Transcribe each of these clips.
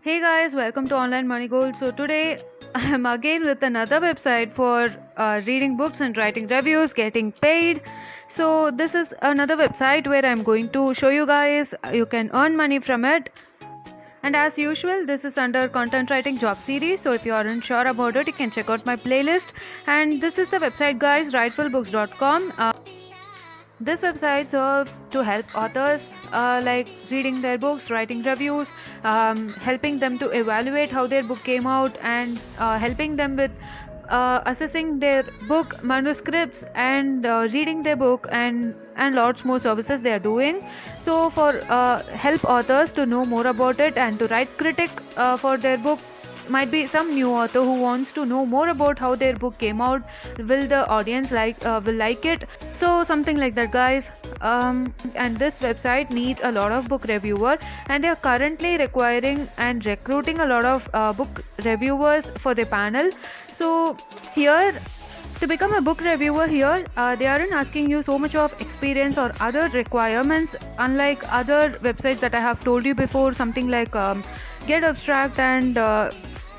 Hey guys, welcome to Online Money Gold. So today I am again with another website for reading books and writing reviews, getting paid. So this is another website where I'm going to show you guys you can earn money from it. And as usual, this is under content writing job series. So if you aren't sure about it, you can check out my playlist. And this is the website, guys, writefulbooks.com. This website serves to help authors like reading their books, writing reviews, helping them to evaluate how their book came out, and helping them with assessing their book manuscripts and reading their book and lots more services they are doing. So for help authors to know more about it and to write critic for their book, might be some new author who wants to know more about how their book came out, will the audience will like it, so something like that, guys. And this website needs a lot of book reviewer, and they are currently requiring and recruiting a lot of book reviewers for the panel. So here, to become a book reviewer here, they aren't asking you so much of experience or other requirements, unlike other websites that I have told you before, something like Get Abstract and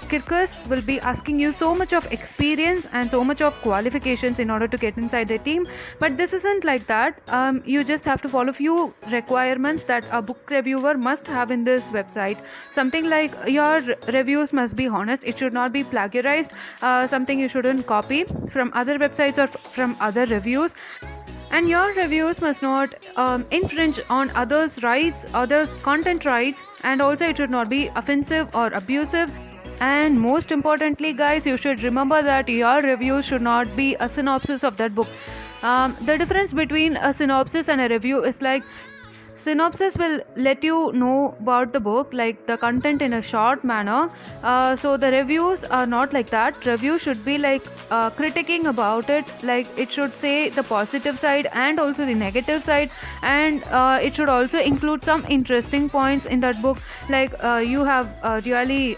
Kirkus will be asking you so much of experience and so much of qualifications in order to get inside the team. But this isn't like that. You just have to follow few requirements that a book reviewer must have in this website. Something like your reviews must be honest. It should not be plagiarized. Something you shouldn't copy from other websites or from other reviews. And your reviews must not infringe on others' rights, others' content rights, and also it should not be offensive or abusive. And most importantly, guys, you should remember that your review should not be a synopsis of that book. The difference between a synopsis and a review is like, synopsis will let you know about the book, like the content in a short manner. So the reviews are not like that. Review should be like critiquing about it, like it should say the positive side and also the negative side, and it should also include some interesting points in that book, like you have really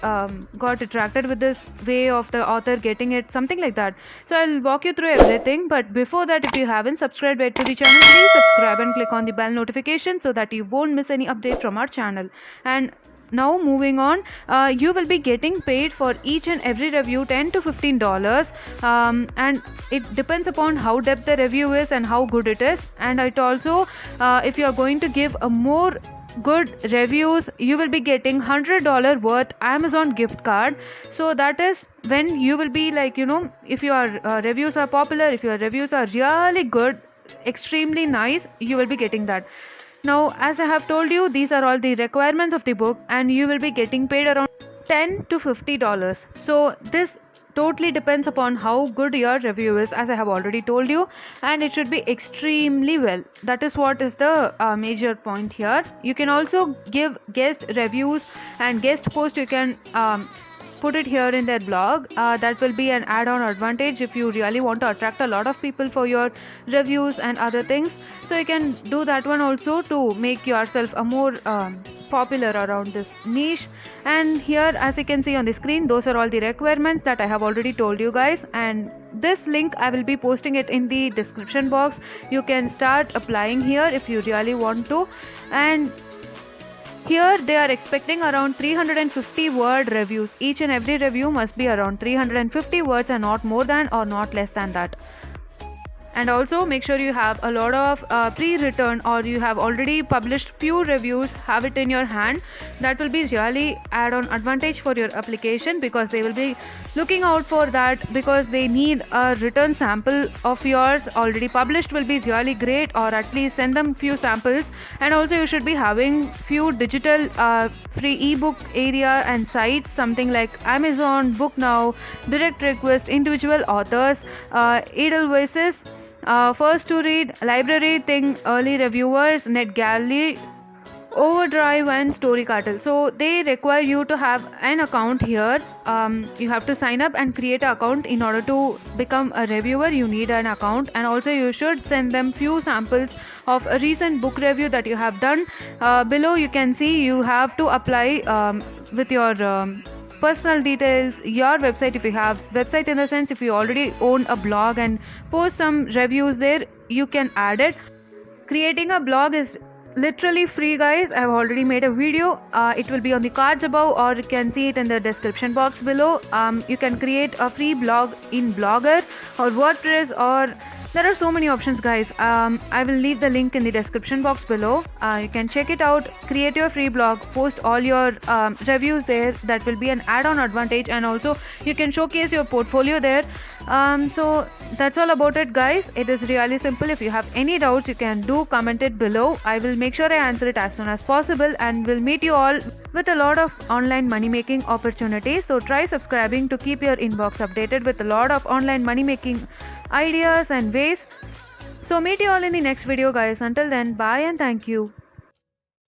got attracted with this way of the author getting it, something like that. So I'll walk you through everything, but before that, if you haven't subscribed yet to the channel, please subscribe and click on the bell notification so that you won't miss any update from our channel. And now moving on, you will be getting paid for each and every review $10 to $15, and it depends upon how depth the review is and how good it is. And it also, if you are going to give a more good reviews, you will be getting $100 worth Amazon gift card. So that is when you will be like, if your reviews are popular, if your reviews are really good, extremely nice, you will be getting that. Now, as I have told you, these are all the requirements of the book, and you will be getting paid around $10 to $50. So this totally depends upon how good your review is, as I have already told you, and it should be extremely well. That is what is the major point here. You can also give guest reviews and guest post. You can put it here in their blog. That will be an add-on advantage if you really want to attract a lot of people for your reviews and other things. So you can do that one also to make yourself a more popular around this niche. And here, as you can see on the screen, those are all the requirements that I have already told you guys, and this link I will be posting it in the description box. You can start applying here if you really want to. And here they are expecting around 350 word reviews. Each and every review must be around 350 words and not more than or not less than that. And also make sure you have a lot of pre-written, or you have already published few reviews, have it in your hand. That will be really add-on advantage for your application, because they will be looking out for that, because they need a written sample of yours. Already published will be really great, or at least send them few samples. And also you should be having few digital free ebook area and sites, something like Amazon, Book Now, Direct Request, individual authors, Edelweiss, First to Read, Library Thing, Early Reviewers, NetGalley, Overdrive, and Story Cartel. So they require you to have an account here. You have to sign up and create an account in order to become a reviewer. You need an account, and also you should send them few samples of a recent book review that you have done. Below you can see you have to apply with your personal details, your website. If you have website, in the sense if you already own a blog and post some reviews there, you can add it. Creating a blog is literally free, guys. I have already made a video. It will be on the cards above, or you can see it in the description box below. You can create a free blog in Blogger or WordPress, or there are so many options, guys. I will leave the link in the description box below. You can check it out, create your free blog, post all your reviews there. That will be an add-on advantage, and also you can showcase your portfolio there. So that's all about it, guys. It is really simple. If you have any doubts, you can do comment it below. I will make sure I answer it as soon as possible, and will meet you all with a lot of online money making opportunities. So try subscribing to keep your inbox updated with a lot of online money making ideas and ways. So meet you all in the next video, guys. Until then, bye and thank you.